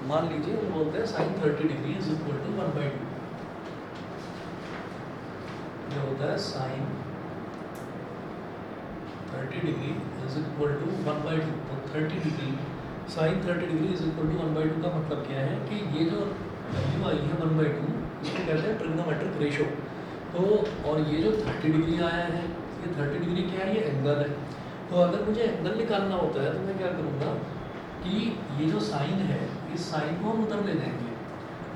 मान लीजिए हम बोलते हैं sine 30 degree is equal to 1/2। ये होता है sine 30 degree is equal to 1/2। तो 30 degree sine 30 degree is equal to 1/2 का मतलब क्या है कि ये जो वैल्यू आई है 1/2 इसको कहते हैं ट्रिग्नोमेट्रिक रेशो। तो और ये जो 30 डिग्री आया है ये 30 डिग्री क्या है, ये एंगल है। तो अगर मुझे एंगल निकालना होता है तो मैं क्या करूँगा कि ये जो साइन है इस साइन को हम उधर ले जाएंगे।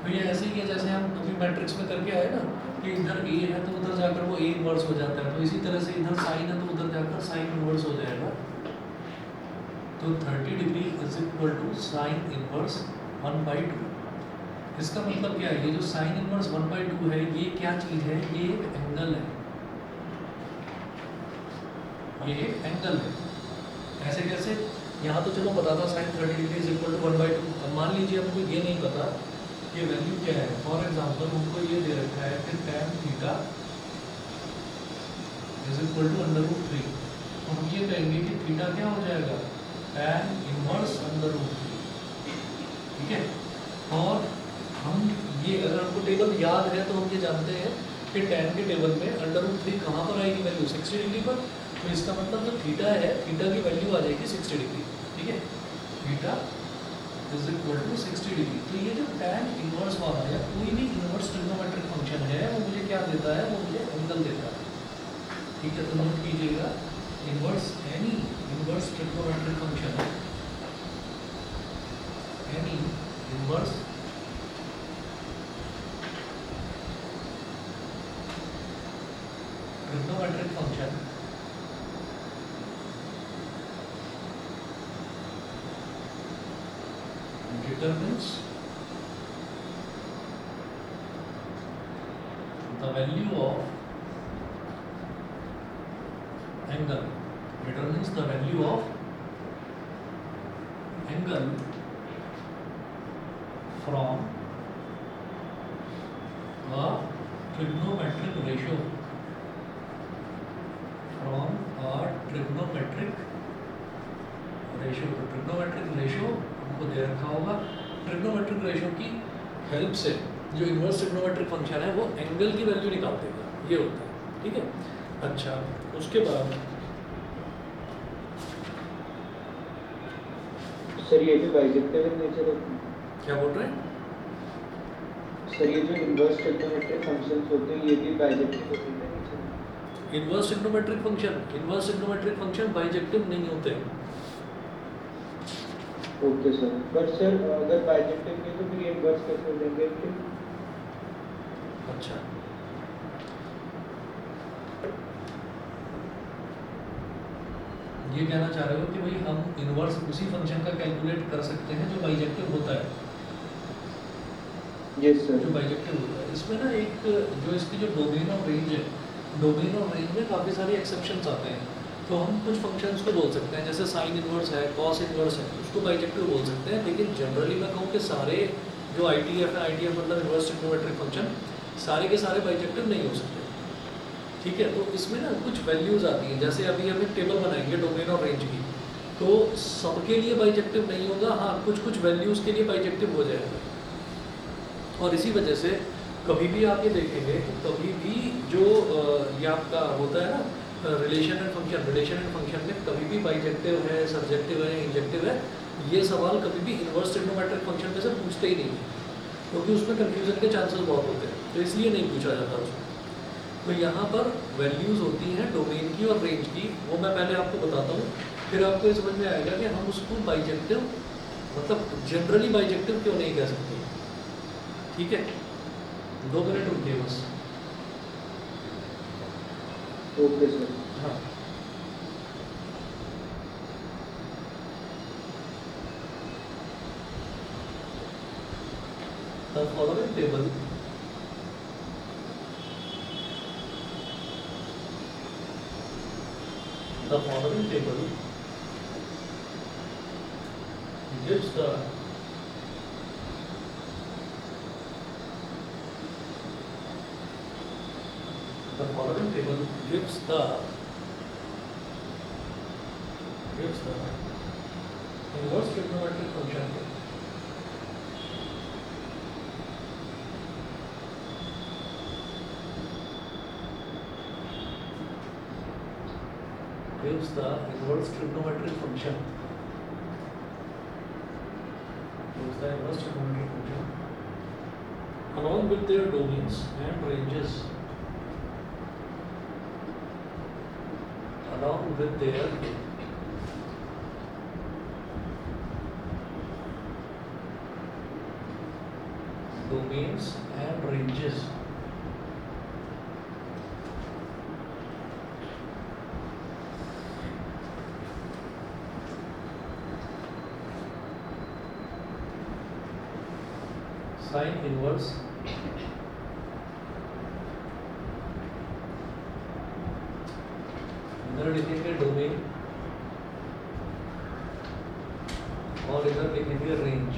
तो ये ऐसे ही है जैसे हम अभी मैट्रिक्स में करके आए ना कि इधर ए है तो उधर जाकर वो ए इन्वर्स हो जाता है। तो इसी तरह से इधर साइन है तो उधर जाकर साइन इन्वर्स हो जाएगा। तो 30 degree is equal to sine inverse 1/2। इसका मतलब क्या है, ये जो साइन इन्वर्स 1/2 है ये क्या चीज़ है, ये एक एंगल है। ये एक एंगल है। ऐसे कैसे, यहाँ तो चलो पता था sine 30 degree is equal to 1/2। अब मान लीजिए हमको ये नहीं पता ये वैल्यू क्या है। फॉर एग्जांपल हमको ये दे रखा है कि tan theta is equal to √3। तो हम ये कहेंगे कि थीटा क्या हो जाएगा, tan इनवर्स √3। ठीक है। और हम ये अगर हमको टेबल याद है तो हम ये जानते हैं कि tan के टेबल में √3 कहाँ पर आएगी वैल्यू, 60 डिग्री पर। तो इसका मतलब जो थीटा है, थीटा की वैल्यू आ जाएगी 60 डिग्री। ठीक है, theta is equal to 60 degree. तो ये जो tan इनवर्स वाला है, कोई भी इनवर्स ट्रिग्नोमेट्रिक फंक्शन है वो मुझे क्या देता है, वो मुझे एंगल देता है। ठीक है, तो नोट कीजिएगा inverse any inverse trigonometric function है, any inverse trigonometric function determines the value of angle, determines the value of angle from a trigonometric ratio, from a trigonometric ratio। तो ट्रिग्नोमेट्रिक रेशियो हमको दे रखा होगा। ट्रिग्नोमेट्रिक रेशियो की help से जो inverse trigonometric function है वो एंगल की वैल्यू निकाल देगा, ये होता है। ठीक है। अच्छा, उसके बाद सर ये भी बाइजेक्टिव इन नेचर होते हैं। क्या बोल रहे हैं सर, ये जो इनवर्स ट्रिग्नोमेट्रिक फंक्शंस होते हैं ये भी बाइजेक्टिव होते हैं नेचर में। इनवर्स ट्रिग्नोमेट्रिक फंक्शन बाइजेक्टिव नहीं होते। ओके सर, बट सर अगर बाइजेक्टिव नहीं तो फिर इनवर्स कैसे हो जाएंगे फिर? अच्छा, ये कहना चाह रहे हो कि भाई हम इनवर्स उसी फंक्शन का कैलकुलेट कर सकते हैं जो बाइजेक्टिव होता है। Yes sir. जो बाइजेक्टिव होता है इसमें ना एक जो इसकी जो डोमेन ऑफ रेंज है, डोमेन ऑफ रेंज में काफ़ी सारे एक्सेप्शंस आते हैं। तो हम कुछ फंक्शंस को बोल सकते हैं, जैसे साइन इनवर्स है, कॉस इनवर्स है, उसको बाइजेक्टिव बोल सकते हैं। लेकिन जनरली मैं कहूँ कि सारे जो ITF है, ITF मतलब इनवर्स ट्रिग्नोमेट्रिक फंक्शन, सारे के सारे बाइजेक्टिव नहीं हो सकते। ठीक है, तो इसमें ना कुछ वैल्यूज़ आती हैं। जैसे अभी हम एक टेबल बनाएंगे डोमेन ऑफ रेंज की, तो सबके लिए बाइजेक्टिव नहीं होगा, हाँ कुछ वैल्यूज़ के लिए बाइजेक्टिव हो जाएगा। और इसी वजह से कभी भी आप ये देखेंगे कि कभी भी जो ये आपका होता है ना रिलेशन एंड फंक्शन में कभी भी बाइजेक्टिव है, सब्जेक्टिव है, इंजेक्टिव है, ये सवाल कभी भी इनवर्स ट्रिग्नोमेट्रिक फंक्शन में से पूछते ही नहीं, क्योंकि उसमें कन्फ्यूजन के चांसेस बहुत होते हैं, तो इसलिए नहीं पूछा जाता उसमें। तो यहाँ पर वैल्यूज़ होती हैं डोमेन की और रेंज की, वो मैं पहले आपको बताता हूँ, फिर आपको ये समझ में आएगा कि हम उसको बाइजेक्टिव मतलब जनरली बाइजेक्टिव क्यों नहीं कह सकते। ठीक है, 2 मिनट रुकिए बस। Okay sir. हाँ, the following table gives the following table gives the inverse trigonometric function gives the inverse trigonometric function. Gives the inverse trigonometric function along with their domains and ranges. Along with their domains and ranges. Sine inverse इधर लिखेंगे domain और इधर लिखेंगे range.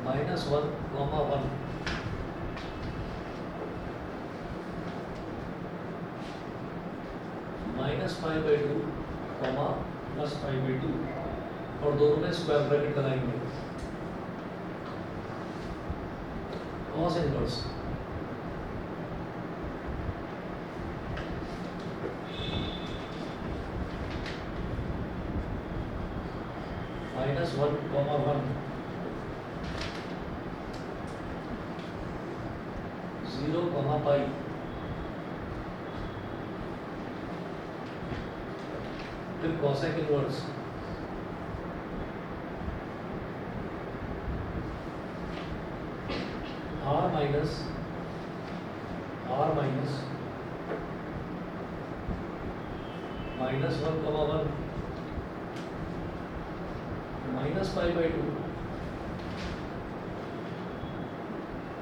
-1, 1 -5/2, +5/2 और दोनों में square bracket लगाएंगे। cos inverse -1, 1 0, pi फिर cosec inverse r minus -1, 1, -5/2,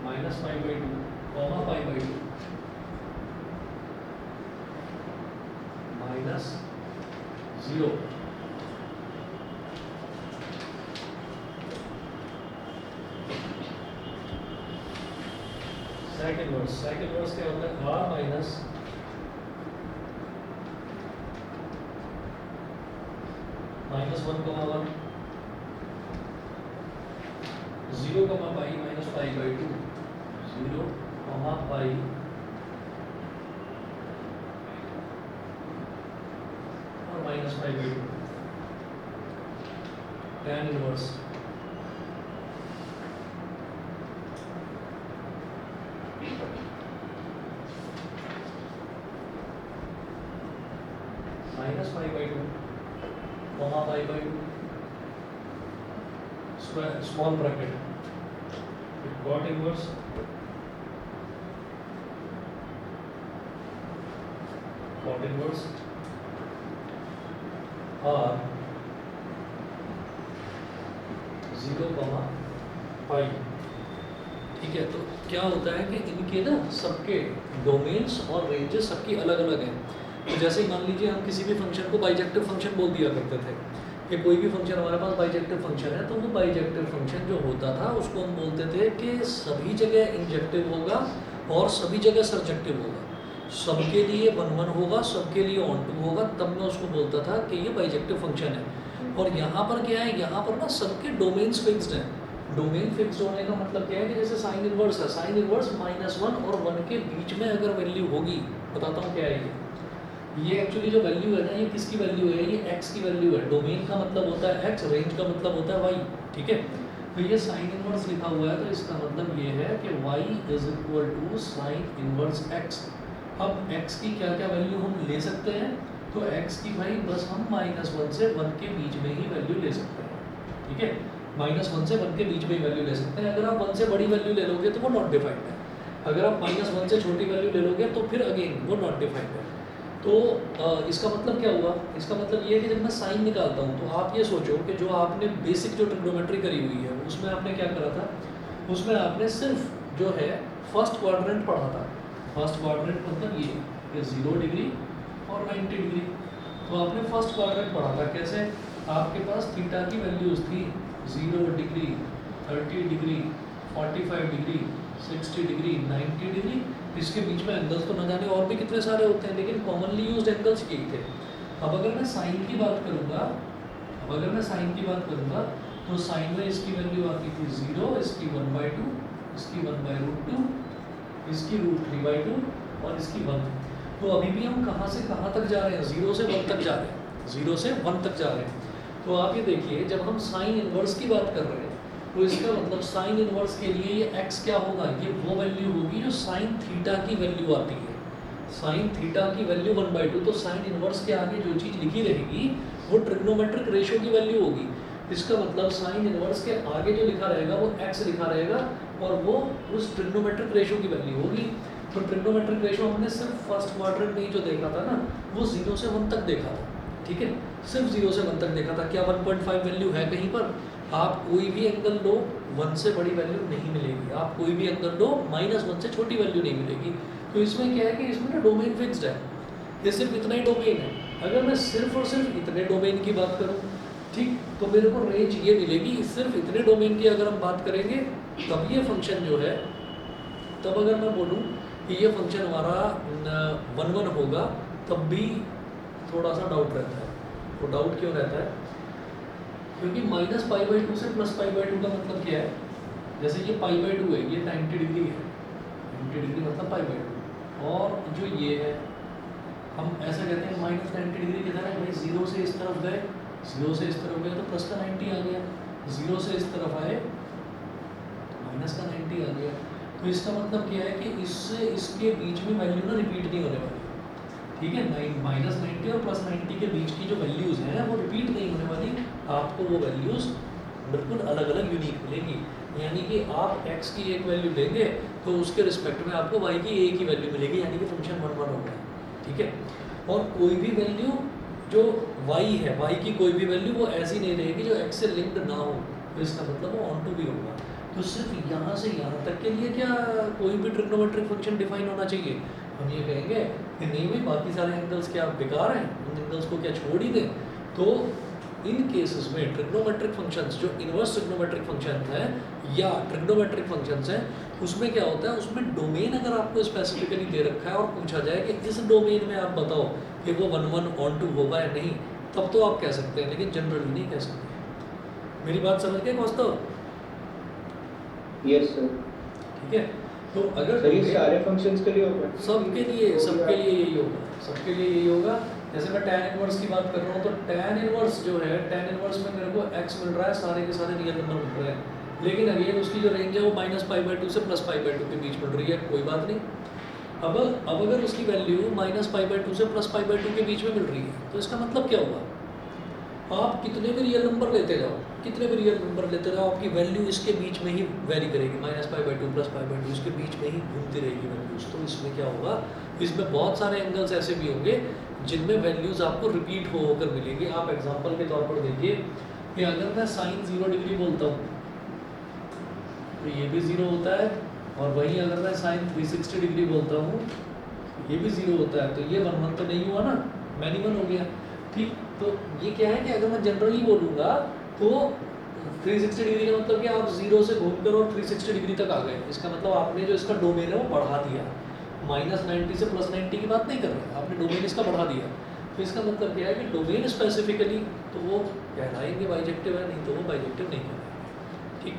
-5/2, pi/2, -0। sec inverse क्या होता है? r minus -1, 1 0, pi -5/2 0, pi और -5/2 tan inverse -5/2, pi/2 square small bracket cot inverse r 0, pi। ठीक है, तो क्या होता है कि इनके ना सबके डोमेन्स और रेंजेस सबकी अलग अलग हैं। तो जैसे मान लीजिए हम किसी भी फंक्शन को बाइजेक्टिव फंक्शन बोल दिया करते थे कि कोई भी फंक्शन हमारे पास बाइजेक्टिव फंक्शन है, तो वो बाइजेक्टिव फंक्शन जो होता था उसको हम बोलते थे कि सभी जगह इंजेक्टिव होगा और सभी जगह सरजेक्टिव होगा, सबके लिए 1, 1 होगा, सबके लिए ऑन टू होगा, तब मैं उसको बोलता था कि ये बाइजेक्टिव फंक्शन है। और यहाँ पर क्या है, यहाँ पर ना सबके डोमेन्स फिक्स्ड हैं। डोमेन फिक्स्ड होने का मतलब क्या है कि जैसे साइन इनवर्स है, साइन इनवर्स -1 और 1 के बीच में अगर वैल्यू होगी, बताता हूँ क्या है ये एक्चुअली जो वैल्यू है ना, ये किसकी वैल्यू है? ये x की वैल्यू है। डोमेन का मतलब होता है x, रेंज का मतलब होता है y। ठीक है, तो ये साइन इनवर्स लिखा हुआ है, तो इसका मतलब ये है कि y = साइन इनवर्स x। अब x की क्या क्या वैल्यू हम ले सकते हैं? तो x की भाई बस हम -1 से 1 के बीच में ही वैल्यू ले सकते हैं। ठीक है, -1 से 1 के बीच में ही वैल्यू ले सकते हैं। अगर आप 1 से बड़ी वैल्यू ले लोगे तो वो नॉट डिफाइंड है, अगर आप -1 से छोटी वैल्यू ले लोगे तो फिर अगेन वो नॉट डिफाइंड है। तो इसका मतलब क्या हुआ? इसका मतलब ये है कि जब मैं साइन निकालता हूँ तो आप ये सोचो कि जो आपने बेसिक जो ट्रिग्नोमेट्री करी हुई है उसमें आपने क्या करा था? उसमें आपने सिर्फ जो है फर्स्ट क्वाड्रेंट पढ़ा था। फर्स्ट क्वाड्रेंट मतलब ये 0 डिग्री और 90 डिग्री। तो आपने फर्स्ट क्वाड्रेंट पढ़ा था। कैसे? आपके पास थीटा की वैल्यूज़ थी 0 degree, 30 degree, 45 degree, 60 degree, 90 degree. इसके बीच में एंगल्स तो न जाने और भी कितने सारे होते हैं, लेकिन कॉमनली यूज्ड एंगल्स यही थे। अब अगर मैं साइन की बात करूँगा, तो साइन में इसकी वैल्यू आती थी 0, इसकी 1/2 इसकी 1/√2, इसकी √3/2 और इसकी 1। तो अभी भी हम कहाँ से कहाँ तक जा रहे हैं, 0 से 1 तक जा रहे हैं, 0 से 1 तक जा रहे हैं। तो आप ये देखिए, जब हम साइन इनवर्स की बात कर रहे हैं तो इसका मतलब साइन इनवर्स के लिए ये x क्या होगा, ये वो वैल्यू होगी जो साइन थीटा की वैल्यू आती है। साइन थीटा की वैल्यू 1/2, तो साइन इनवर्स के आगे जो चीज़ लिखी रहेगी वो ट्रिग्नोमेट्रिक रेशियो की वैल्यू होगी। इसका मतलब साइन इनवर्स के आगे जो लिखा रहेगा वो x लिखा रहेगा और वो उस ट्रिग्नोमेट्रिक रेशियो की वैल्यू होगी। तो ट्रिग्नोमेट्रिक रेशियो हमने सिर्फ फर्स्ट क्वाड्रेंट में ही जो देखा था ना, वो 0 से 1 तक देखा था, ठीक है, सिर्फ 0 से 1 तक देखा था। क्या 1.5 वैल्यू है कहीं पर? आप कोई भी एंगल लो, 1 से बड़ी वैल्यू नहीं मिलेगी। आप कोई भी एंगल लो, -1 से छोटी वैल्यू नहीं मिलेगी। तो इसमें क्या है कि इसमें ना डोमेन फिक्स्ड है, ये सिर्फ इतना ही डोमेन है। अगर मैं सिर्फ और सिर्फ इतने डोमेन की बात करूँ, ठीक, तो मेरे को रेंज ये मिलेगी। सिर्फ इतने डोमेन की अगर हम बात करेंगे तब ये फंक्शन जो है, तब अगर मैं बोलूँ कि ये फंक्शन हमारा 1 होगा, तब भी थोड़ा सा डाउट रहता है। वो डाउट क्यों रहता है? क्योंकि -π/2 से +π/2 का मतलब क्या है? जैसे ये π/2 है, ये 90 डिग्री है, 90 डिग्री मतलब π/2। और जो ये है, हम ऐसा कहते हैं -90 डिग्री किधर है भाई, 0 से इस तरफ गए, 0 से इस तरफ गए तो प्लस का 90 आ गया, 0 से इस तरफ आए तो माइनस का 90 आ गया। तो इसका मतलब क्या है कि इससे इसके बीच में वैल्यू ना रिपीट नहीं होने वाली, ठीक है। -90 और +90 के बीच की जो वैल्यूज़ हैं वो रिपीट नहीं होने वाली, आपको वो वैल्यूज़ बिल्कुल अलग अलग यूनिक मिलेगी। यानी कि आप x की एक वैल्यू लेंगे तो उसके रिस्पेक्ट में आपको y की एक ही वैल्यू मिलेगी, यानी कि फंक्शन 1 हो गया, ठीक है। और कोई भी वैल्यू जो y है, y की कोई भी वैल्यू वो ऐसी नहीं रहेगी जो x से लिंक्ड ना हो, तो इसका मतलब वो ऑन टू भी होगा। तो सिर्फ यहाँ से यहाँ तक के लिए क्या कोई भी ट्रिग्नोमेट्रिक फंक्शन डिफाइन होना चाहिए? हम ये कहेंगे कि नहीं भाई, बाकी सारे एंगल्स क्या बेकार हैं, उन एंगल्स को क्या छोड़ ही दें। तो इन केसेस में ट्रिग्नोमेट्रिक फंक्शंस जो इनवर्स ट्रिग्नोमेट्रिक फंक्शन है या ट्रिग्नोमेट्रिक फंक्शंस हैं, उसमें क्या होता है, उसमें डोमेन अगर आपको स्पेसिफिकली दे रखा है और पूछा जाए कि इस डोमेन में आप बताओ कि वो 1 ऑन टू होगा या नहीं, तब तो आप कह सकते हैं, लेकिन जनरली नहीं कह सकते। मेरी बात समझ गए कौस्तव? Yes sir. ठीक है, तो अगर सर ये सारे फंक्शंस के लिए होगा? सबके लिए यही होगा, सबके लिए यही होगा। जैसे मैं tan इनवर्स की बात कर रहा हूँ, तो tan इनवर्स जो है, tan इनवर्स में मेरे को x मिल रहा है, सारे के सारे रियल नंबर मिल रहे हैं, लेकिन अगेन उसकी जो रेंज है वो -π/2 से +π/2 के बीच मिल रही है, कोई बात नहीं। अब अगर उसकी वैल्यू -π/2 से +π/2 के बीच में मिल रही है, तो इसका मतलब क्या हुआ? आप कितने भी रियल नंबर लेते जाओ, कितने भी रियल नंबर लेते जाओ, आपकी वैल्यू इसके बीच में ही वेरी करेगी, -π/2 +π/2 इसके बीच में ही घूमती रहेगी वैल्यूज़। तो इसमें क्या होगा, इसमें बहुत सारे एंगल्स ऐसे भी होंगे जिनमें वैल्यूज़ आपको रिपीट होकर मिलेंगी। आप एग्जांपल के तौर पर देखिए कि अगर मैं साइन 0 डिग्री बोलता हूँ तो ये भी 0 होता है, और वहीं अगर मैं साइन 360 डिग्री बोलता हूँ ये भी 0 होता है। तो ये 1 तो नहीं हुआ ना, मैनी 1 हो गया, ठीक। तो ये क्या है कि अगर मैं जनरली बोलूँगा तो 360 डिग्री का मतलब कि आप 0 से घूमकर और 360 डिग्री तक आ गए। इसका मतलब आपने जो इसका डोमेन है वो बढ़ा दिया, -90 से +90 की बात नहीं कर रहे, आपने डोमेन इसका बढ़ा दिया। तो इसका मतलब क्या है कि डोमेन स्पेसिफिकली तो वो कहलाएंगे बाइजेक्टिव है, नहीं तो वो बाइजेक्टिव नहीं कहलाएंगे, ठीक।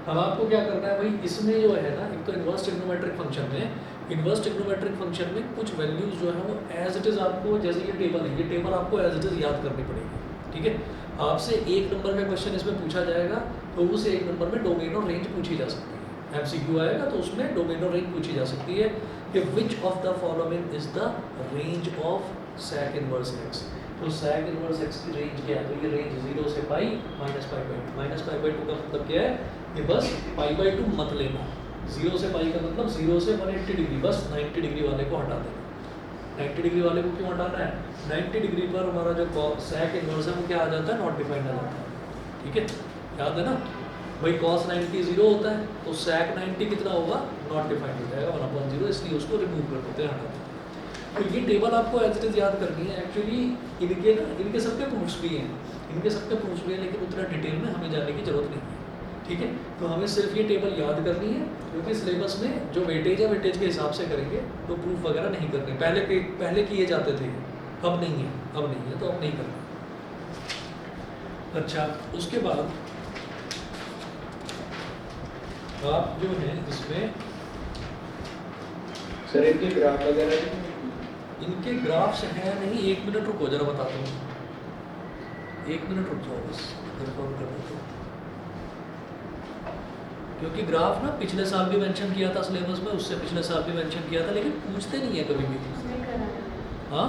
अब आपको क्या करना है भाई, इसमें जो है ना, एक तो इनवर्स ट्रिग्नोमेट्रिक फंक्शन में, इनवर्स ट्रिग्नोमेट्रिक फंक्शन में कुछ वैल्यूज़ जो है वो एज इट इज़ आपको, जैसे ये टेबल है, ये टेबल आपको एज इट इज़ याद करनी पड़ेगी, ठीक है। आपसे 1 नंबर का क्वेश्चन इसमें पूछा जाएगा तो उस 1 नंबर में डोमेन और रेंज पूछी जा सकती है। MCQ आएगा तो उसमें डोमेन और रेंज पूछी जा सकती है कि which of the following is the range of sec inverse x। तो sec इनवर्स x की रेंज क्या है? तो ये रेंज 0 से पाई -π/2 का मतलब क्या है कि बस π/2 मत लेना, 0 से पाई का मतलब 0 से 180 डिग्री, बस 90 डिग्री वाले को हटा देना। 90 डिग्री वाले को क्यों हटाना है? 90 डिग्री पर हमारा जो sec इनवर्स है वो क्या आ जाता है, नॉट डिफाइंड आ जाता है, ठीक है, याद है ना भाई। cos 90 0 होता है तो sec 90 कितना होगा, नॉट डिफाइंड हो जाएगा 1/0, इसलिए उसको रिमूव कर देते हैं, हटा देते हैं। तो ये टेबल आपको एज इट इज़ याद करनी है। एक्चुअली इनके सबके प्रूफ्स भी हैं, लेकिन उतना डिटेल में हमें जाने की जरूरत नहीं है, ठीक है। तो हमें सिर्फ ये टेबल याद करनी है, क्योंकि सिलेबस में जो वेटेज है, वेटेज के हिसाब से करेंगे, तो प्रूफ वगैरह नहीं करने। पहले किए जाते थे, अब नहीं है, तो अब नहीं करना। अच्छा, उसके बाद आप जो है इसमें सर इनके ग्राफ वगैरह भी इनके ग्राफ्स हैं नहीं, 1 मिनट रुको जरा बताता हूँ, 1 मिनट रुक जाओ बस, कंफर्म कर देता हूँ। क्योंकि ग्राफ ना पिछले साल भी मेंशन किया था सिलेबस में, उससे पिछले साल भी मेंशन किया था, लेकिन पूछते नहीं है कभी भी। हाँ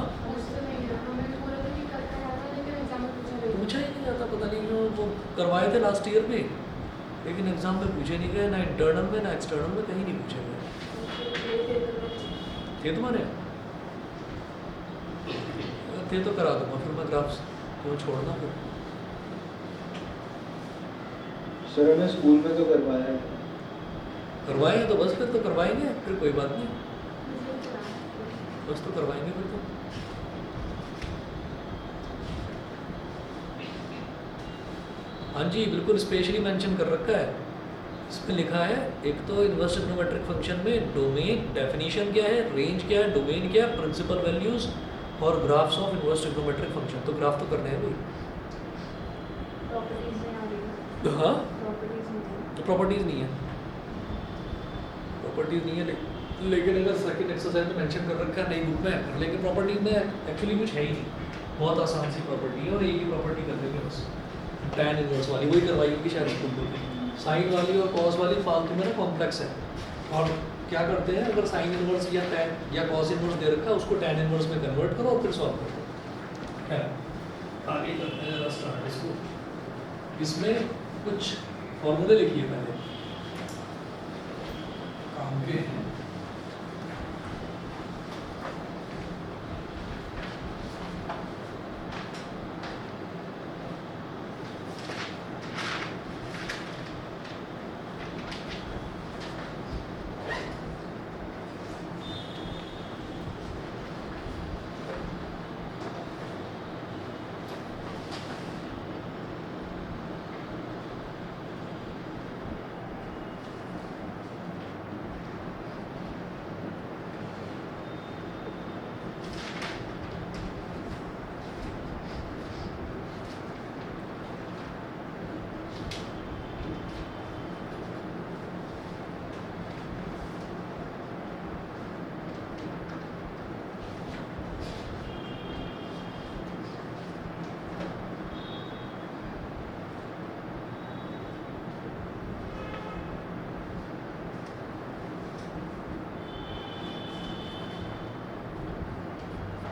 पूछा ही नहीं जाता, पता नहीं क्यों, वो करवाए थे लास्ट ईयर में, लेकिन एग्जाम में पूछे नहीं गए, ना इंटरनल में ना एक्सटर्नल में, कहीं नहीं पूछे गए। थे तुम्हारे थे तो करा दूंगा फिर मैं ग्राफ्स, तो छोड़ना फिर। सर हमें स्कूल में तो करवाया है। करवाएंगे तो बस, फिर तो करवाएंगे, फिर कोई बात नहीं, बस तो करवाएंगे फिर तो। हाँ जी बिल्कुल, स्पेशली मेंशन कर रखा है, इसमें लिखा है एक तो इनवर्स ट्रिग्नोमेट्रिक फंक्शन में डोमेन डेफिनेशन क्या है, रेंज क्या है, डोमेन क्या है, प्रिंसिपल वैल्यूज और graphs of inverse trigonometric function. तो ग्राफ तो करने हैं भाई। हाँ तो प्रॉपर्टीज नहीं है, प्रॉपर्टीज नहीं है, लेकिन अगर सेकंड एक्सरसाइज में मेंशन कर रखा है नई बुक में, लेकिन प्रॉपर्टीज में एक्चुअली कुछ है ही नहीं, बहुत आसान सी प्रॉपर्टी है, और एक ही प्रॉपर्टी कर देंगे बस, टैन इनवर्स वाली वही करवाई होगी शायद स्कूल में। साइन वाली और कॉस वाली फालतू में ना कॉम्प्लेक्स है, और क्या करते हैं, अगर साइन इनवर्स या टैन या कॉस इनवर्स दे रखा है उसको टैन इनवर्स में कन्वर्ट करो और फिर सॉल्व करो। है आगे करते हैं जरा स्टार्ट इसको। इसमें कुछ फॉर्मूले लिखिए पहले काम के हैं।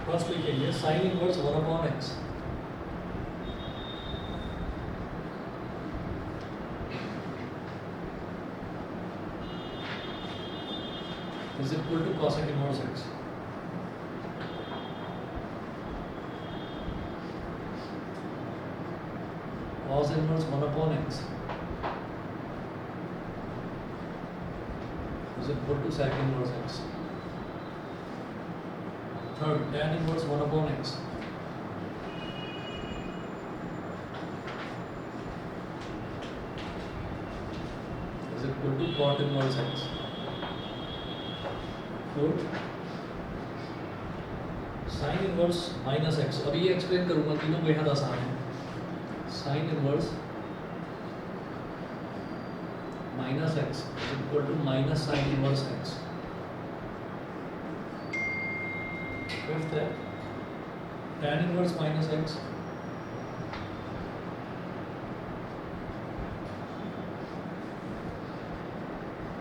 फर्स्ट लिखेंगे sign inverse 1/x is equal to cosec inverse x. Cos inverse 1/x is equal to sec inverse x. Third, tan inverse 1/x is equal to cot inverse x. Fourth, sin inverse minus x. अभी ये explain करूंगा, तीनों बेहद आसान है। sin inverse minus x is equal to minus sin inverse x. Fifth है tan inverse minus x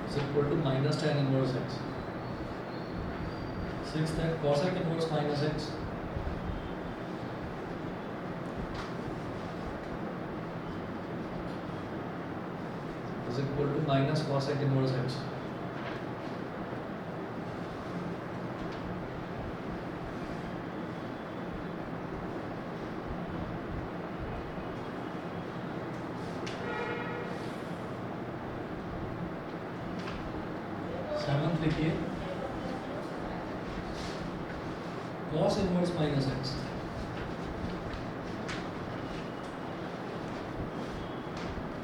is equal to minus tan inverse x. Sixth है cosec inverse minus x is equal to minus cosec inverse x. Seventh लिखिए cos inverse minus x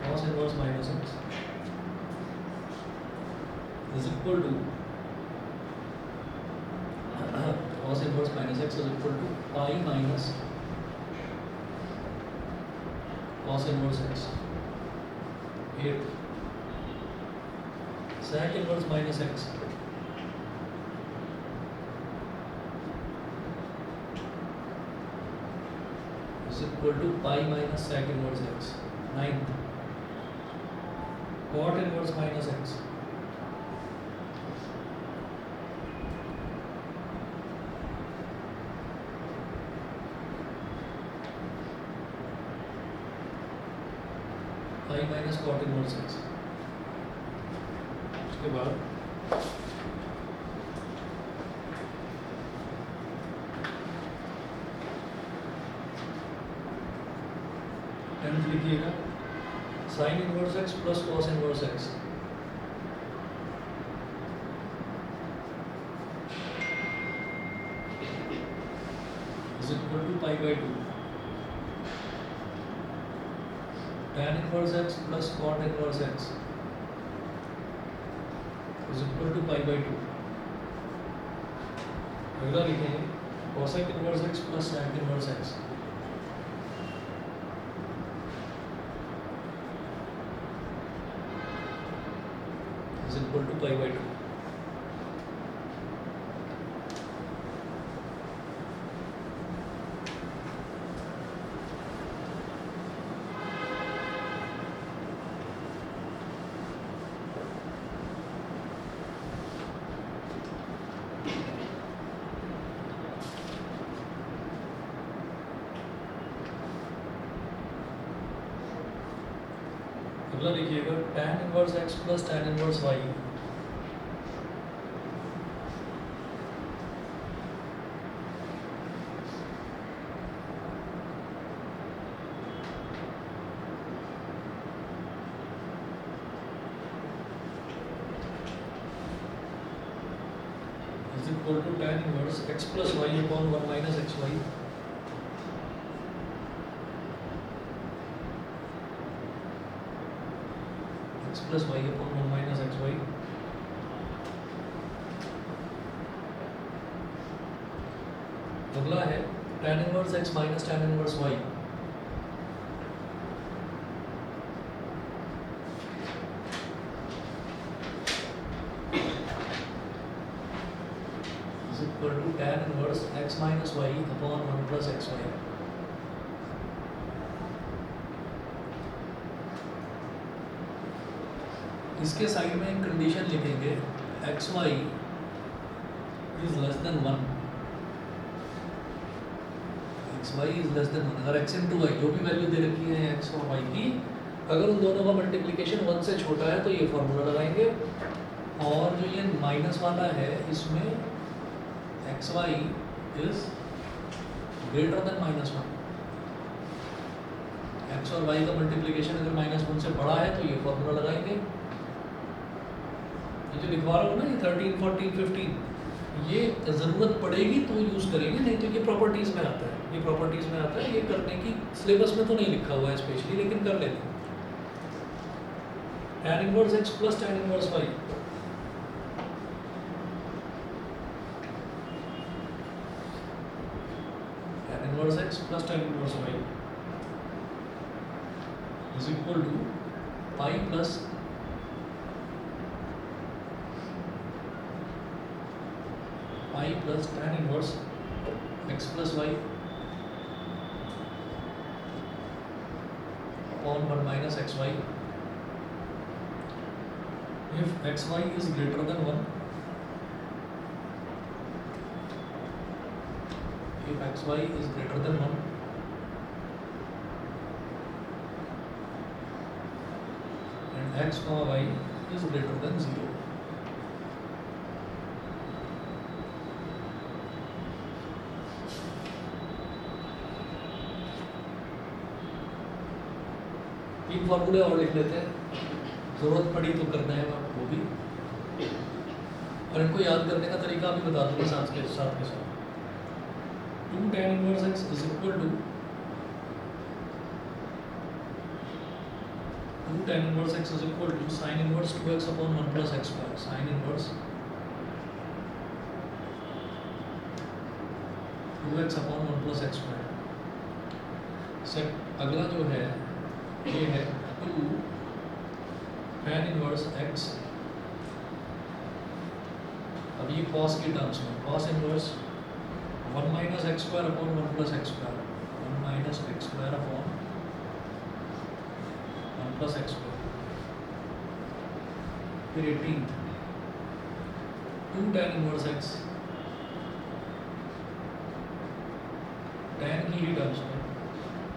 cos inverse minus x is equal to cos inverse minus x is equal to pi minus cos inverse x. 8 sec inverse minus x is equal to pi minus sec inverse x. 9th, cot inverse minus x pi minus cot inverse x. उसके बाद tenth लिखिएगा sine inverse x plus cos inverse x is equal to pi by 2 tan inverse x plus cot inverse x is equal to pi by 2. अगला लिखेंगे cosec inverse x plus sec inverse x is equal to pi by 2. अगला लिखिएगा tan inverse x plus tan inverse y is equal to tan inverse x plus y upon 1 minus xy x plus y upon 1 minus xy अगला है tan inverse x minus tan inverse y is equal to tan inverse x minus y upon 1 plus xy. इसके side में एक condition लिखेंगे x y is less than 1. X y is less than 1 अगर x in to Y जो भी value दे रखी है x और वाई की अगर उन दोनों का मल्टीप्लिकेशन 1 से छोटा है तो ये फॉर्मूला लगाएंगे और जो ये माइनस वाला है इसमें x y is greater than -1. X और वाई का मल्टीप्लिकेशन अगर -1 से बड़ा है तो ये फॉर्मूला लगाएंगे. ये जो लिखवा रहा हूँ ना ये 13, 14, 15 ये ज़रूरत पड़ेगी तो यूज़ करेंगे नहीं तो ये प्रॉपर्टीज़ में आता है. ये प्रॉपर्टीज़ में आता है ये करने की सिलेबस में तो नहीं लिखा हुआ है स्पेशली लेकिन कर लेते हैं. tan inverse x plus tan inverse y tan inverse x plus tan inverse y is equal to pi plus tan inverse x plus y upon 1 minus xy if xy is greater than 1 if xy is greater than 1 and x comma y is greater than 0. तीन फॉर्मूले और लिख लेते हैं ज़रूरत पड़ी तो करना है वो भी और इनको याद करने का तरीका भी बता दूंगा साथ के साथ 2 tan inverse x is equal to 2 tan inverse x is equal to sin inverse 2x upon 1 plus x square. sin inverse 2x upon 1 plus x square. Set अगला जो है ये है 2 tan inverse x अब ये कॉस की terms में cos inverse 1 minus x square upon 1 plus x square 1 minus x square upon 1 plus x square, फिर 18th 2 tan inverse x, tan की ही टर्म्स में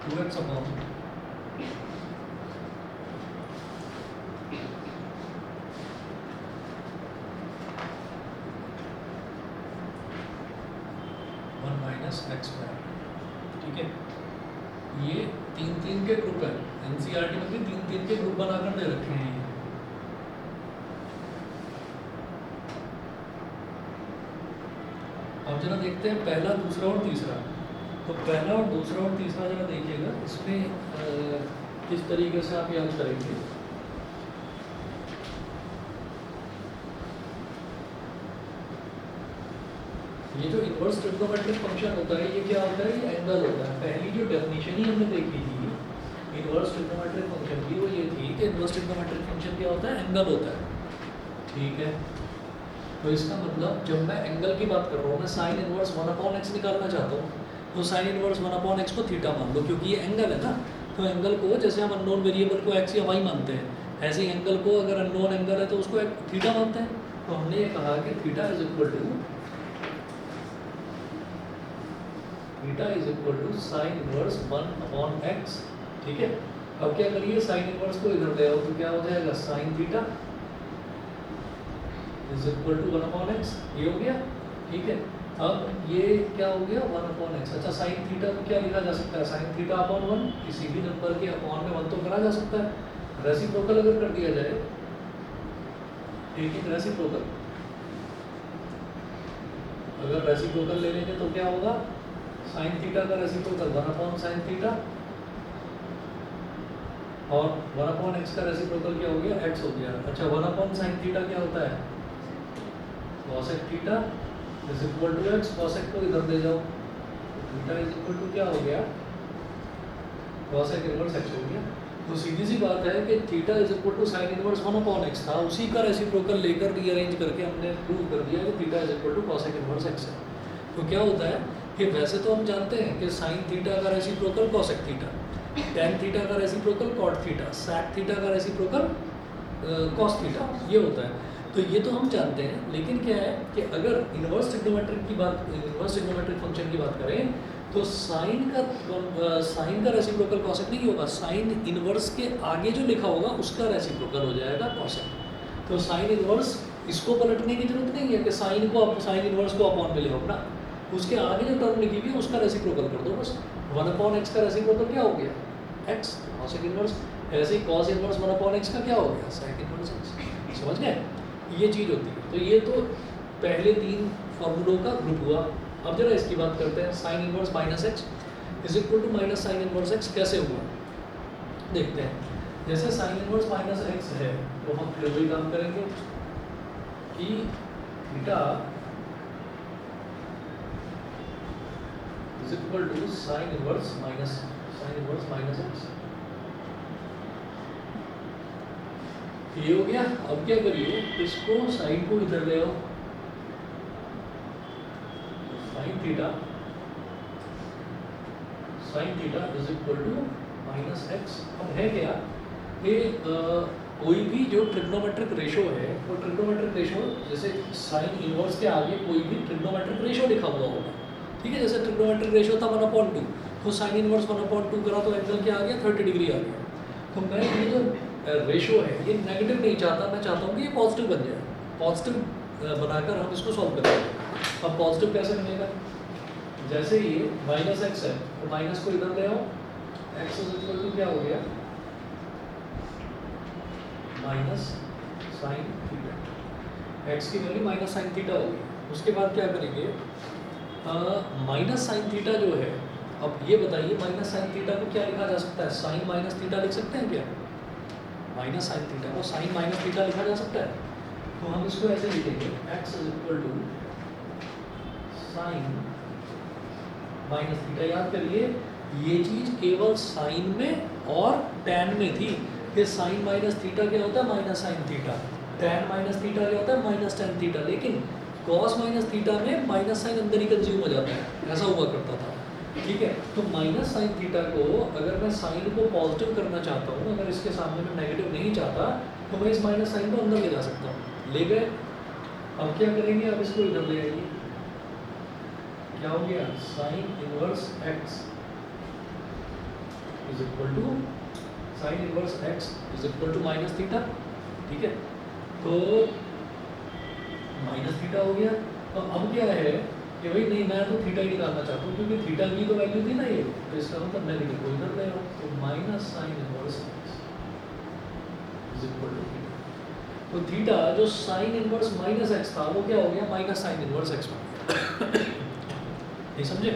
2x upon 1 minus x square. ठीक है, ये 3 के ग्रुप है, एनसीईआरटी में भी 3 के ग्रुप बनाकर दे रखे हैं। अब जरा देखते हैं पहला, दूसरा और तीसरा। तो पहला और दूसरा और तीसरा जरा देखिएगा, इसमें किस तरीके से आप याद करेंगे। ये जो इनवर्स ट्रिग्नोमेट्रिक फंक्शन होता है, ये क्या होता है, ये एंगल होता है। पहली जो डेफिनेशन ही हमने देखी थी इनवर्स ट्रिग्नोमेट्रिक फंक्शन की, वो ये थी कि इनवर्स ट्रिग्नोमेट्रिक फंक्शन क्या होता है, एंगल होता है। ठीक है, तो इसका मतलब जब मैं एंगल की बात कर रहा हूँ, मैं साइन इनवर्स 1/x निकालना चाहता हूँ, तो साइन इनवर्स 1/x को थीटा मान लो, क्योंकि ये एंगल है ना। तो एंगल को जैसे हम अननोन वेरिएबल को x या y मानते हैं, ऐसे ही एंगल को अगर अननोन एंगल है तो उसको थीटा मानते हैं। तो हमने ये कहा कि theta is equal to sine inverse 1/x। ठीक है, अब क्या करिए, साइन इनवर्स को इधर ले आओ तो क्या हो जाएगा, sine theta is equal to 1/x। ये हो गया। ठीक है, अब ये क्या हो गया, 1/x। अच्छा, साइन थीटा को क्या लिखा जा सकता है, साइन थीटा अपॉन 1। किसी भी नंबर के अपॉन में 1 तो करा जा सकता है। रेसिप्रोकल अगर कर दिया जाए, ठीक है, रेसिप्रोकल अगर रेसिप्रोकल ले लेंगे तो क्या होगा, साइन थीटा का रेसिप्रोकल 1/sin थीटा, और 1/x का रेसिप्रोकल क्या हो गया, x हो गया। अच्छा, 1/sin थीटा क्या होता है, cosec theta is equal to x। cosec को इधर ले जाओ, थीटा इज इक्वल टू क्या हो गया, cosec इनवर्स x हो गया। तो सीधी सी बात है कि theta is equal to sine inverse 1/x था, उसी का रेसिप्रोकल लेकर रीअरेंज करके हमने प्रूव कर दिया कि theta is equal to cosec inverse x है। तो क्या होता है कि वैसे तो हम जानते हैं कि साइन थीटा का reciprocal cosec theta, tan theta का reciprocal cot theta, sec theta का रेसिप्रोकल cos थीटा, ये होता है। तो ये तो हम जानते हैं, लेकिन क्या है कि अगर इनवर्स ट्रिग्नोमेट्रिक की बात, इनवर्स ट्रिग्नोमेट्रिक फंक्शन की बात करें, तो साइन का रेसिप्रोकल cosec नहीं होगा, साइन इनवर्स के आगे जो लिखा होगा उसका रेसिप्रोकल हो जाएगा cosec। तो साइन इनवर्स इसको पलटने की जरूरत नहीं है कि साइन इनवर्स को अपॉन में ले आओ ना, उसके आगे जो टर्म लिखी हुई है उसका रेसिप्रोकल कर दो बस। 1/x का रेसिप्रोकल क्या हो गया, x, cosec इनवर्स। ऐसे ही cos इनवर्स 1/x का क्या हो गया, sec इनवर्स x। समझ गए, ये चीज़ होती है। तो ये तो पहले 3 फॉर्मूलों का ग्रुप हुआ। अब जरा इसकी बात करते हैं, sine inverse minus x is equal to minus sine inverse x कैसे हुआ, देखते हैं। जैसे साइन इनवर्स माइनस एक्स है, तो हम फिर वही काम करेंगे कि theta is equal to sine inverse minus x. ये हो गया। अब क्या करिए, इसको साइन को इधर ले आओ, sine theta is equal to minus x. अब है क्या कि कोई भी जो ट्रिग्नोमेट्रिक रेशो है, वो ट्रिग्नोमेट्रिक रेशो जैसे साइन इनवर्स के आगे कोई भी ट्रिग्नोमेट्रिक रेशो लिखा हुआ होगा। ठीक है, जैसे ट्रिग्नोमेट्रिक रेशो था 1/2, तो साइन इनवर्स 1/2 करा तो एंगल क्या आ गया, 30 डिग्री आ गया। तो मैं ये जो रेशो है ये नेगेटिव नहीं चाहता, मैं चाहता हूँ कि ये पॉजिटिव बन जाए। पॉजिटिव बनाकर हम इसको सॉल्व करेंगे। अब पॉजिटिव कैसे बनेगा, जैसे ये माइनस एक्स है तो माइनस को इधर ले आओ, एक्स इज इक्वल टू क्या हो गया, माइनस साइन थीटा। एक्स की वैल्यू माइनस साइन थीटा होगी। उसके बाद क्या करेंगे, माइनस साइन थीटा जो है, अब ये बताइए माइनस साइन थीटा को क्या लिखा जा सकता है, साइन माइनस थीटा लिख सकते हैं क्या, माइनस साइन थीटा को साइन माइनस थीटा लिखा जा सकता है। तो हम इसको ऐसे लिखेंगे, x is equal to sine minus theta. याद करिए ये चीज केवल साइन में और टैन में थी कि साइन माइनस थीटा क्या होता है, minus sine theta. Tan minus theta क्या होता है, माइनस टैन थीटा। लेकिन कॉस माइनस थीटा में माइनस साइन अंदर ही कंज्यूम हो जाता है, ऐसा हुआ करता था। ठीक है, तो माइनस साइन थीटा को अगर मैं साइन को पॉजिटिव करना चाहता हूँ, अगर इसके सामने मैं नेगेटिव नहीं चाहता, तो मैं इस माइनस साइन को अंदर ले जा सकता हूँ। ले गए, अब क्या करेंगे, अब इसको इधर ले आइए, क्या हो गया, sine inverse x is equal to sine inverse x is equal to minus theta. ठीक है, तो माइनस थीटा हो गया। अब क्या है कि भाई नहीं, मैं तो थीटा ही निकालना चाहता हूँ, क्योंकि थीटा की तो वैल्यू थी ना ये, तो इसका मतलब नेगेटिव को इधर ले आओ, तो minus sine inverse x is equal to theta. तो थीटा जो साइन इनवर्स माइनस एक्स था, वो क्या हो गया, माइनस साइन इनवर्स एक्स बन गया। नहीं समझे?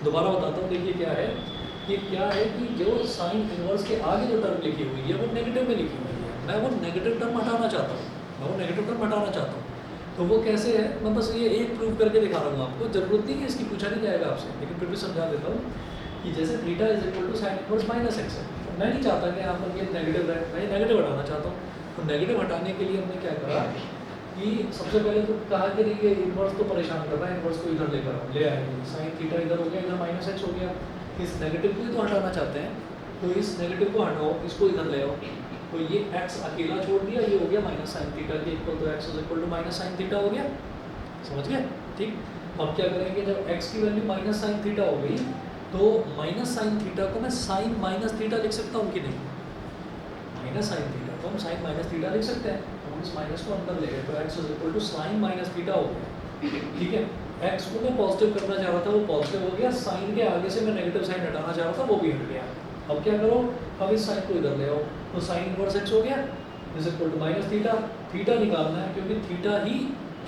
दोबारा बताता हूँ, देखिए क्या है, ये क्या है कि जो साइन इनवर्स के आगे जो टर्म लिखी हुई है वो नेगेटिव में लिखी हुई है, मैं वो नेगेटिव टर्म हटाना चाहता हूँ, मैं वो नेगेटिव टर्म हटाना चाहता हूँ। तो वो कैसे है, मैं बस ये एक प्रूव करके दिखा रहा हूँ आपको, जरूरत नहीं है इसकी, पूछा नहीं जाएगा आपसे, लेकिन फिर भी समझा देता हूँ कि जैसे theta is equal to sine inverse minus x है, तो मैं नहीं चाहता कि यहाँ पर ये नेगेटिव रहे, मैं नेगेटिव हटाना चाहता हूँ। तो नेगेटिव हटाने के लिए हमने क्या करा कि सबसे पहले तो कहा कि नहीं, ये इनवर्स तो परेशान कर रहा है, इनवर्स को इधर लेकर आओ, ले आएंगे, साइन थीटा इधर हो गया, इधर माइनस एक्स हो गया, इस नेगेटिव को ही तो हटाना चाहते हैं, तो इस नेगेटिव को हटाओ, इसको इधर ले आओ, तो ये x अकेला छोड़ दिया, ये हो गया माइनस साइन थीटा के इक्वल, तो x is equal to minus sine theta हो गया, समझ गए? ठीक, अब क्या करेंगे, जब x की वैल्यू माइनस साइन थीटा हो गई, तो माइनस साइन थीटा को मैं साइन माइनस थीटा लिख सकता हूँ कि नहीं, माइनस साइन थीटा को हम साइन माइनस थीटा लिख सकते हैं, तो हम इस माइनस को अंदर ले गए, तो x is equal to sine minus theta हो गया। ठीक है, x को मैं पॉजिटिव करना चाह रहा था, वो पॉजिटिव हो गया, साइन के आगे से मैं नेगेटिव साइन हटाना चाह रहा था, वो भी हट गया। अब क्या करो, अब इस साइन को इधर ले आओ, तो साइन इनवर्स एक्स हो गया is equal to minus theta, theta निकालना है क्योंकि थीटा ही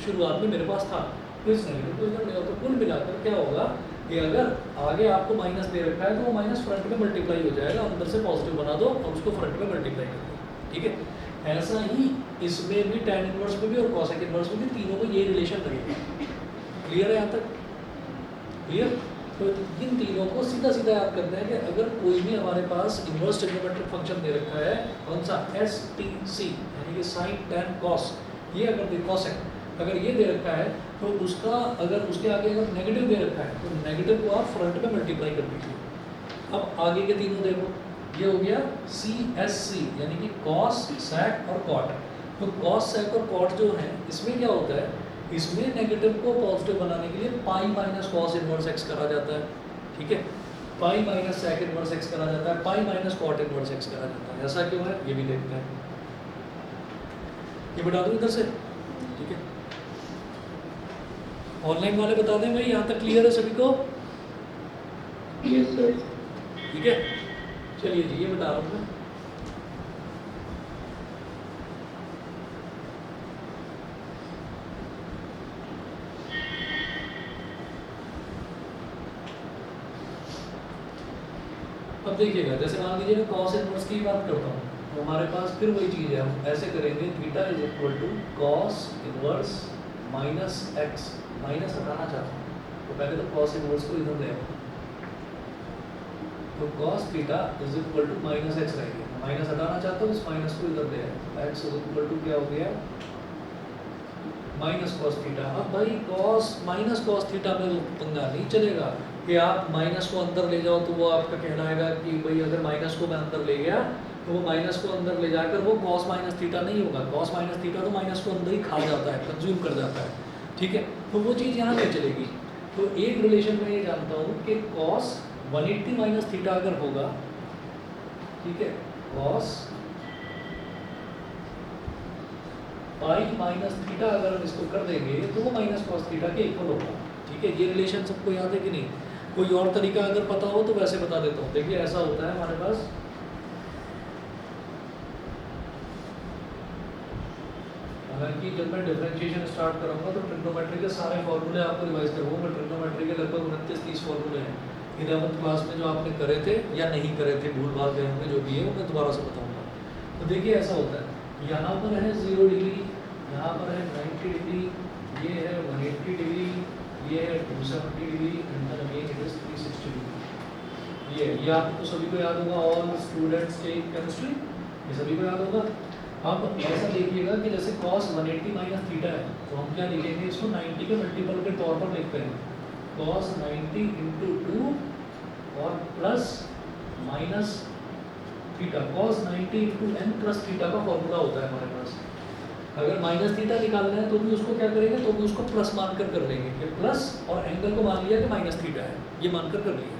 शुरुआत में मेरे पास था, तो इस नेगेटिव को इधर ले आओ, तो कुल मिलाकर क्या होगा कि अगर आगे आपको माइनस दे रखा है, तो वो माइनस फ्रंट में मल्टीप्लाई हो जाएगा, अंदर से पॉजिटिव बना दो और उसको फ्रंट में मल्टीप्लाई कर दो। ठीक है, ऐसा ही इसमें भी टैन इनवर्स में भी और कॉसेक इनवर्स में भी, तीनों में ये रिलेशन लगेगा। क्लियर है यहाँ तक? क्लियर? तो इन तीनों को सीधा सीधा याद करते हैं कि अगर कोई भी हमारे पास इनवर्स ट्रिग्नोमेट्रिक फंक्शन दे रखा है, कौन सा, एस टी सी, यानी कि साइन टैन कॉस, ये अगर कॉसेक अगर ये दे रखा है, तो उसका अगर उसके आगे अगर नेगेटिव दे रखा है, तो नेगेटिव को आप फ्रंट में मल्टीप्लाई कर दीजिए। अब आगे के तीनों देखो, ये हो गया सी एस सी, यानी कि कॉस, सैक और कॉट। तो कॉस, सैक और कॉट जो है, इसमें क्या होता है, इसमें नेगेटिव को पॉजिटिव बनाने के लिए pi minus cos inverse x करा जाता है। ठीक है, pi minus sec inverse x करा जाता है, pi minus cot inverse x करा जाता है। ऐसा क्यों है, ये भी देखते हैं, ये बता दूं इधर से। ठीक है, ऑनलाइन वाले बता दें भाई, यहाँ तक क्लियर है सभी को? Yes sir. ठीक है, चलिए जी, ये बता रहा हूँ मैं। अब देखिएगा, जैसे मान लीजिए मैं कॉस इनवर्स की बात करता हूँ, तो हमारे पास फिर वही चीज़ है, हम ऐसे करेंगे, theta is equal to cos inverse minus x, minus हटाना चाहता हूँ, तो पहले तो कॉस इनवर्स को इधर ले आओ, तो cos theta is equal to minus x रहेगा, माइनस हटाना चाहता हूँ, इस माइनस को इधर ले आओ, एक्स इज इक्वल टू क्या हो गया, माइनस कॉस थीटा। अब भाई कॉस माइनस कॉस थीटा में पंगा नहीं चलेगा कि आप माइनस को अंदर ले जाओ, तो वो आपका कहना है कि भाई अगर माइनस को मैं अंदर ले गया, तो वो माइनस को अंदर ले जाकर वो कॉस माइनस थीटा नहीं होगा, कॉस माइनस थीटा तो माइनस को अंदर ही खा जाता है, कंज्यूम कर जाता है। ठीक है, तो वो चीज़ यहाँ नहीं चलेगी। तो एक रिलेशन में ये जानता हूँ कि कॉस 180 माइनस थीटा अगर होगा, ठीक है, कॉस पाई माइनस थीटा अगर हम इसको कर देंगे, तो वो माइनस कॉस थीटा के इक्वल होगा। ठीक है, ये रिलेशन सबको याद है कि नहीं? कोई और तरीका अगर पता हो तो वैसे बता देता हूँ। देखिए ऐसा होता है हमारे पास, हालांकि जब मैं डिफरेंशिएशन स्टार्ट करूँगा तो ट्रिग्नोमेट्री के सारे फॉर्मूले आपको रिवाइज करूँगा। ट्रिग्नोमेट्री के लगभग 29-30 फॉर्मूले हैं 11th क्लास में जो आपने करे थे या नहीं करे थे, भूल भाल गए होंगे, जो भी है वो मैं दोबारा से बताऊँगा। तो देखिए ऐसा होता है, यहाँ पर है 0 डिग्री, यहाँ पर है 90 डिग्री, ये है 180 डिग्री, ये है 270 degree, and then again it is 360 degree. ये आपको सभी को याद होगा, ऑल स्टूडेंट्स टेक केमिस्ट्री, ये सभी को याद होगा। अब ऐसा देखिएगा कि जैसे cos 180 माइनस थीटा है, तो हम क्या लिखेंगे इसको 90 के मल्टीपल के तौर पर लिखते हैं cos 90 इंटू 2 और plus minus theta. cos 90 into n plus theta का फॉर्मूला होता है हमारे पास। अगर माइनस थीटा निकालना है तो भी उसको क्या करेंगे, तो भी उसको प्लस मानकर कर लेंगे कि प्लस, और एंगल को मान लिया कि माइनस थीटा है, ये मानकर कर लिया।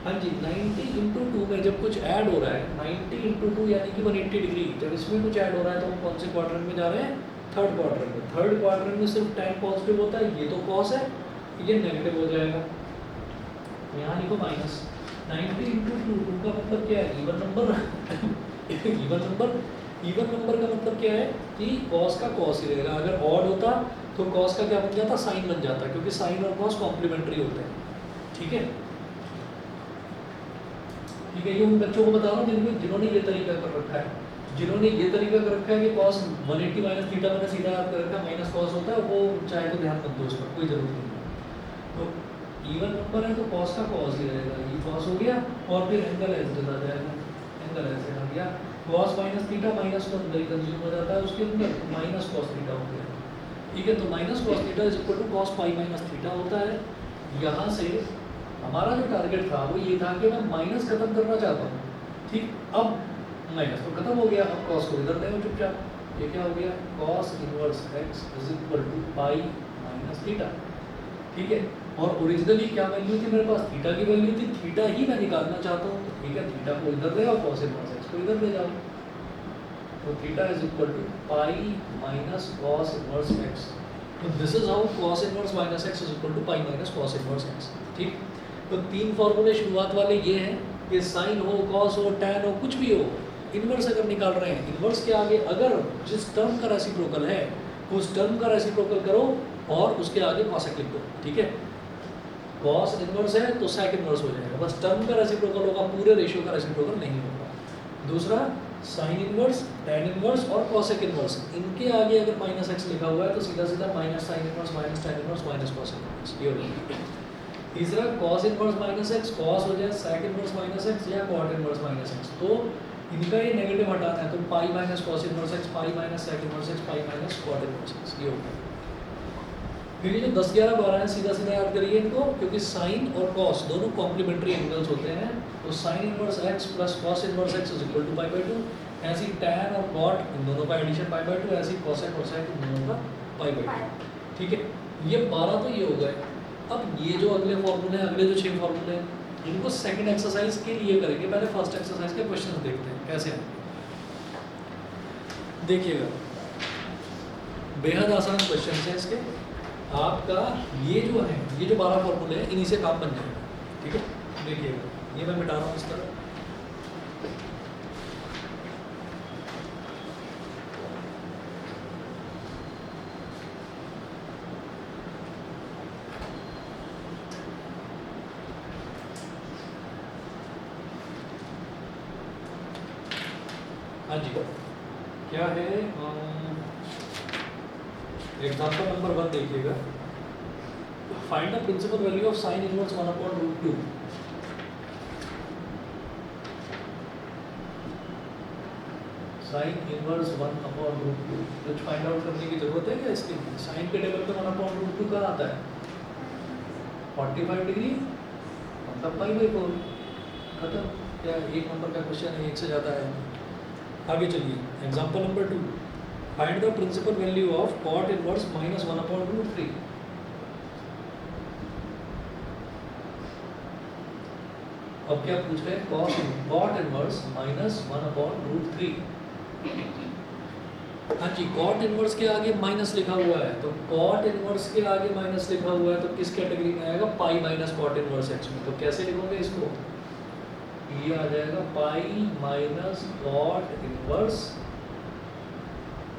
हाँ जी, 90 इंटू 2 में जब कुछ ऐड हो रहा है, 90 इंटू 2 यानी कि 180 डिग्री, जब इसमें कुछ ऐड हो रहा है तो हम कौन से क्वाड्रेंट में जा रहे हैं, थर्ड क्वाड्रेंट में। थर्ड क्वाड्रेंट में सिर्फ tan पॉजिटिव होता है, ये तो cos है, ये नेगेटिव हो जाएगा, यहाँ लिखो माइनस 90 इंटू 2 का मतलब क्या है, इवन नंबर इवन नंबर का मतलब क्या है कि cos का cos ही रहेगा। अगर ऑड होता तो cos का क्या बन जाता, साइन बन जाता, क्योंकि साइन और cos कॉम्प्लीमेंट्री होते हैं। ठीक है, ठीक है, ये उन बच्चों को बता रहा हूँ जिन्होंने ये तरीका कर रखा है, जिन्होंने ये तरीका कर रखा है कि cos 180 माइनस थीटा मैंने सीधा याद कर रखा है, माइनस cos होता है, वो चाहे तो ध्यान मत दो, उस पर कोई जरूरत नहीं है। तो इवन नंबर है तो cos का cos ही रहेगा, ये cos हो गया, और फिर एंगल ऐसे चला जाएगा, एंगल ऐसे आ गया, cos माइनस थीटा माइनस तो अंदर ही कंज्यूम हो जाता है उसके अंदर, माइनस cos थीटा हो गया। ठीक है, तो minus cos theta is equal to cos pi minus theta होता है। यहाँ से हमारा जो टारगेट था वो ये था कि मैं माइनस खत्म करना चाहता हूँ। ठीक, अब माइनस तो खत्म हो गया, अब cos को इधर ले आओ चुपचाप, ये क्या हो गया, cos inverse x is equal to pi minus theta. ठीक है, और ओरिजिनली क्या वैल्यू थी मेरे पास, थीटा की वैल्यू थी, थीटा ही मैं निकालना चाहता हूँ, तो ठीक है, थीटा को इधर ले आओ, cos इनवर्स x को इधर ले जाओ, तो theta is equal to pi minus cos inverse x। तो this is how cos inverse minus x is equal to pi minus cos inverse x। ठीक, तो तीन फॉर्मूले शुरुआत वाले ये हैं कि साइन हो, cos हो, tan हो, कुछ भी हो, इनवर्स अगर निकाल रहे हैं, इनवर्स के आगे अगर जिस टर्म का रेसिप्रोकल है उस टर्म का रेसिप्रोकल करो और उसके आगे cosec लिख दो। ठीक है, cos इनवर्स है तो sec इनवर्स हो जाएगा, बस टर्म का रेसिप्रोकल होगा, पूरे रेशियो का रेसिप्रोकल नहीं होगा। दूसरा साइन इनवर्स, tan इनवर्स और cosec इनवर्स, इनके आगे अगर माइनस x लिखा हुआ है तो सीधा सीधा minus sine inverse minus tan inverse minus cos inverse, ये हो जाएगा। तीसरा cos inverse minus x, cos हो जाए sec इनवर्स माइनस x या cot इनवर्स माइनस x, तो इनका ये नेगेटिव हटाना है तो पाई minus cos inverse x, pi minus sec inverse x, pi minus cot inverse x, ये हो गया। फिर ये जो 10 11 12 है सीधा सीधा याद करिए इनको, क्योंकि साइन और cos दोनों कॉम्प्लीमेंट्री एंगल्स होते हैं, तो sine inverse x plus cos inverse x is equal to pi by 2, ऐसी tan और cot इन दोनों का एडिशन पाई बाई 2, ऐसी cosec और sec इन दोनों का पाई बाई 2। ठीक है, ये 12 तो ये हो गए। अब ये जो अगले फॉर्मूले हैं, अगले जो 6 फॉर्मूले हैं, इनको सेकंड एक्सरसाइज के लिए करेंगे, पहले फर्स्ट एक्सरसाइज के क्वेश्चन देखते हैं कैसे हैं। देखिएगा, बेहद आसान क्वेश्चन है इसके, आपका ये जो है, ये जो 12 फॉर्मूले हैं इन्हीं से काम बन जाएगा। ठीक है, देखिएगा, ये मैं मिटा रहा हूँ इस तरह। हाँ जी, क्या है, एग्जाम्पल नंबर 1 देखिएगा, find the principal value of sine inverse 1/√2। Sine inverse 1/√2 कुछ फाइंड आउट करने की जरूरत है क्या इसके लिए? साइन के टेबल पे 1/√2 कहाँ आता है, 45 डिग्री मतलब पाई बाई 4, खत्म। क्या एक नंबर का क्वेश्चन है, एक से ज़्यादा है। आगे चलिए, example number 2, find the principal value of cot inverse minus 1/√3। अब क्या पूछ रहे हैं, cot इनवर्स माइनस 1/√3। हाँ जी, cot इनवर्स के आगे माइनस लिखा हुआ है, तो cot इनवर्स के आगे माइनस लिखा हुआ है तो किस कैटेगरी में आएगा, pi minus cot inverse x में। तो कैसे लिखोगे इसको, ये आ जाएगा pi minus cot inverse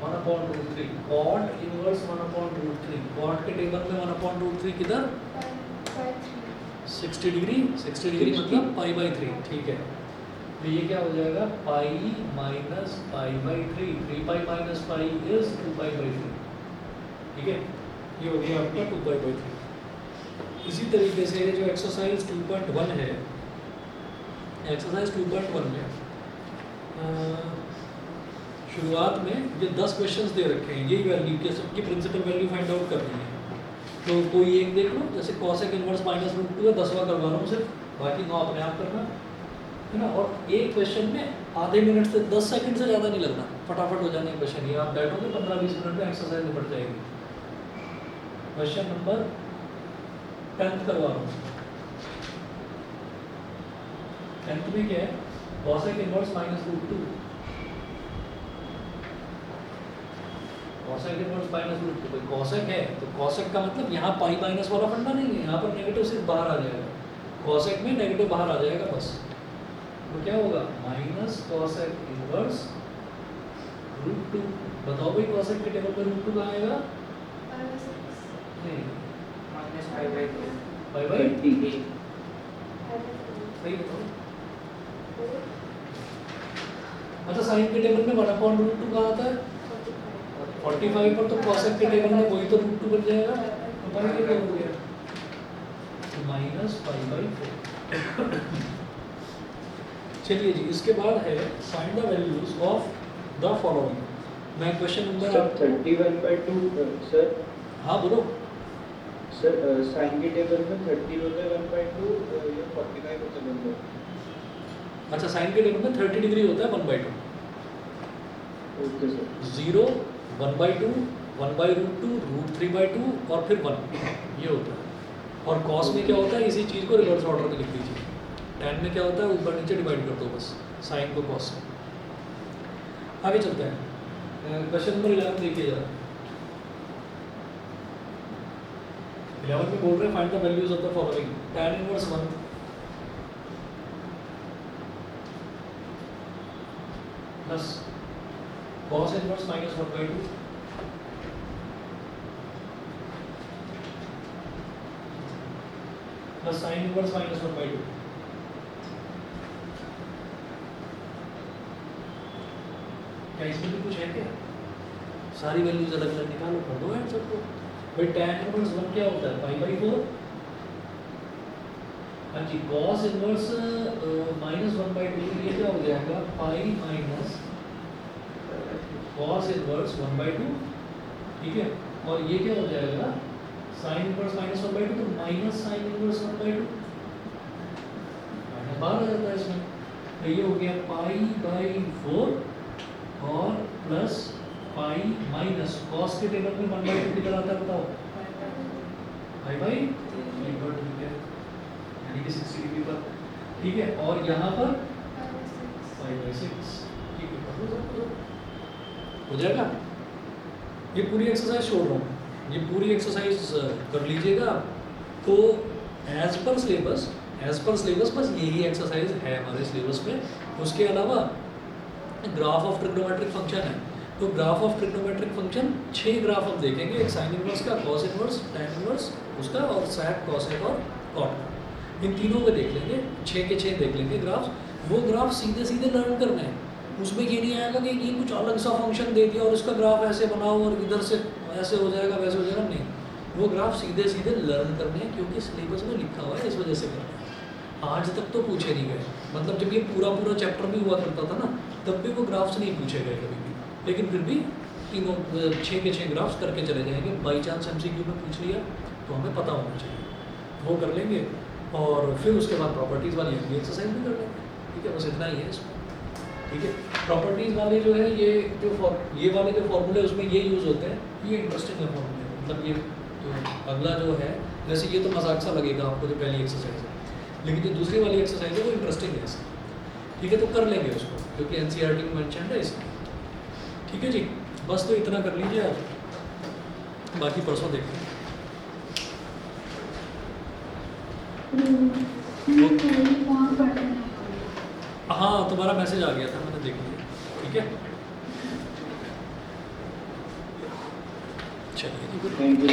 1/√3, cot inverse 1/√3, cot के टेबल में 1/√3 किधर, 60 डिग्री, 60 डिग्री मतलब पाई बाई 3। ठीक है, तो ये क्या हो जाएगा, pi minus pi by 3, 3 pi minus pi is 2 pi by 3। ठीक है, ये हो गया आपका 2 पाई बाई 3। इसी तरीके से जो एक्सरसाइज 2.1 है, एक्सरसाइज 2.1 में शुरुआत में ये 10 क्वेश्चंस दे रखे हैं, यही वैल्यू के सबकी प्रिंसिपल वैल्यू फाइंड आउट करनी है। तो कोई एक देख लो, जैसे कॉसेक इनवर्स माइनस रूट 2 है, 10वां करवा रहा हूँ सिर्फ, बाकी 9 अपने आप करना है ना। और एक क्वेश्चन में आधे मिनट से 10 सेकंड से ज़्यादा नहीं लगना, फटाफट हो जाने क्वेश्चन। ये आप बैठोगे 15-20 मिनट में एक्सरसाइज निपट जाएगी। क्वेश्चन नंबर 10 करवा रहा हूँ। 10th में क्या है, cosec inverse minus root 2। Cosec inverse minus root 2, cosec है तो कॉसेक का मतलब यहाँ पाई माइनस वाला फंडा नहीं है, यहाँ पर नेगेटिव सिर्फ बाहर आ जाएगा। कॉसेक में नेगेटिव बाहर आ जाएगा बस। तो क्या होगा, माइनस कॉसेक इनवर्स रूट 2। बताओ भाई कॉसेक के टेबल में रूट 2 कहाँ आएगा? नहीं, माइनस 5/2 पाई बाई 30 सही बताओ। अच्छा, साइन के टेबल में 1/√2 कहाँ आता है? 45 पर, तो कॉसेक के टेबल में वही तो रूट 2 बन जाएगा। तो पाई क्या हो गया, माइनस पाई/4। चलिए जी, इसके बाद है find the values of the following. मैं क्वेश्चन नंबर सर 31/2 सर। हाँ बोलो। सर साइन के टेबल में 30 होता है 1/2, ये 45 होता है 1/2। अच्छा, साइन के टेबल में 30 डिग्री होता है 1/2, ओके सर। 0 1/2 1/√2 √3/2 और फिर 1, ये होता है। और कॉस में क्या होता है, इसी चीज़ को रिवर्स ऑर्डर में लिख दीजिए। tan में क्या होता है, ऊपर नीचे डिवाइड कर दो बस, साइन को कॉस से। आगे चलते हैं, क्वेश्चन नंबर 11 देखिए जरा। 11 में बोल रहे हैं find the values of the following. tan inverse 1 plus cos inverse minus 1/2 plus sin inverse minus 1/2। क्या इसमें भी कुछ है क्या? सारी वैल्यूज अलग अलग निकालो, कर दो आंसर को। भाई tan इनवर्स 1 क्या होता है, पाई/4। हाँ जी, cos इनवर्स माइनस 1/2, ये क्या हो जाएगा, पाई माइनस cos इनवर्स 1/2, ठीक है। और ये क्या हो जाएगा, sin इनवर्स माइनस 1/2, तो माइनस sin इनवर्स 1/2, माइनस बाहर आ जाता है इसमें। तो ये हो गया पाई/4 और प्लस पाई माइनस cos के टेबल में 1/2 किधर आता है बताओ, पाई/3, ठीक है, यानी कि 60 डिग्री पर, ठीक है। और यहाँ पर पाई/6, ठीक है, हो जाएगा। ये पूरी एक्सरसाइज छोड़ रहा हूँ, ये पूरी एक्सरसाइज कर लीजिएगा। तो एज पर सिलेबस बस यही एक्सरसाइज है हमारे सिलेबस में। उसके अलावा ग्राफ ऑफ ट्रिग्नोमेट्रिक फंक्शन है, तो graph of trigonometric function 6 graph हम देखेंगे, एक साइन इनवर्स का, कॉस इनवर्स, टैन इनवर्स उसका, और सैक, कॉसेक और कॉट। इन तीनों को देख लेंगे, 6 के 6 देख लेंगे ग्राफ। वो ग्राफ सीधे सीधे लर्न करना है, उसमें ये नहीं आएगा कि ये कुछ अलग सा फंक्शन दे दिया और उसका ग्राफ ऐसे बनाओ और इधर से ऐसे हो जाएगा वैसे हो जाएगा, नहीं। वो ग्राफ सीधे सीधे लर्न करने हैं, क्योंकि सिलेबस में लिखा हुआ है, इस वजह से करना है। आज तक तो पूछे नहीं गए, मतलब जब ये पूरा चैप्टर भी हुआ करता था ना, तब भी वो ग्राफ्स नहीं पूछे गए कभी भी, लेकिन फिर भी तीनों 6 के 6 ग्राफ्स करके चले जाएंगे। बाई चांस MCQ में पूछ लिया तो हमें पता होना चाहिए, वो कर लेंगे। और फिर उसके बाद प्रॉपर्टीज़ वाली अगली एक्सरसाइज भी कर लेंगे, ठीक है। बस इतना ही है इसमें, ठीक है। प्रॉपर्टीज़ वाले जो है, ये वाले जो फॉर्मूले उसमें ये यूज़ होते हैं, ये इंटरेस्टिंग है फॉर्मूले, मतलब ये जो अगला जो है, जैसे ये तो मजाक सा लगेगा आपको जो पहली एक्सरसाइज है, लेकिन जो दूसरी वाली एक्सरसाइज है वो इंटरेस्टिंग है इसकी, ठीक है। तो कर लेंगे उसको, क्योंकि NCERT में मेंशन है इसमें, ठीक है जी। बस तो इतना कर लीजिए आज, बाकी परसों देखते हैं। हाँ, तुम्हारा मैसेज आ गया था, मैंने देख लिया, ठीक है। चलिए, थैंक यू।